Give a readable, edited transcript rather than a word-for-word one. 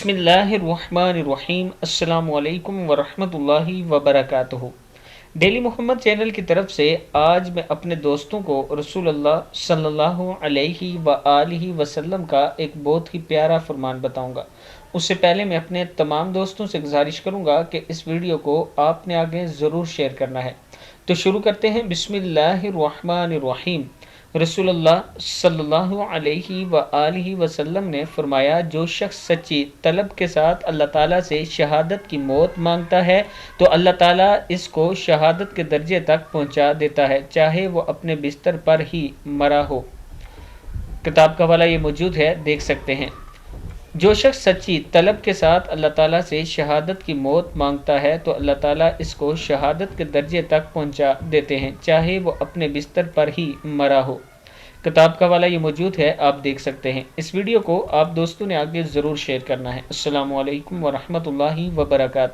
بسم اللہ الرحمن الرحیم، السلام علیکم ورحمۃ اللہ وبرکاتہ۔ ڈیلی محمد چینل کی طرف سے آج میں اپنے دوستوں کو رسول اللہ صلی اللہ علیہ وآلہ وسلم کا ایک بہت ہی پیارا فرمان بتاؤں گا۔ اس سے پہلے میں اپنے تمام دوستوں سے گزارش کروں گا کہ اس ویڈیو کو آپ نے آگے ضرور شیئر کرنا ہے۔ تو شروع کرتے ہیں۔ بسم اللہ الرحمن الرحیم۔ رسول اللہ صلی اللہ علیہ وآلہ وسلم نے فرمایا، جو شخص سچی طلب کے ساتھ اللہ تعالیٰ سے شہادت کی موت مانگتا ہے تو اللہ تعالیٰ اس کو شہادت کے درجے تک پہنچا دیتا ہے، چاہے وہ اپنے بستر پر ہی مرا ہو۔ کتاب کا حوالہ یہ موجود ہے، دیکھ سکتے ہیں۔ جو شخص سچی طلب کے ساتھ اللہ تعالیٰ سے شہادت کی موت مانگتا ہے تو اللہ تعالیٰ اس کو شہادت کے درجے تک پہنچا دیتے ہیں، چاہے وہ اپنے بستر پر ہی مرا ہو۔ کتاب کا حوالہ یہ موجود ہے، آپ دیکھ سکتے ہیں۔ اس ویڈیو کو آپ دوستوں نے آگے ضرور شیئر کرنا ہے۔ السلام علیکم ورحمۃ اللہ وبرکاتہ۔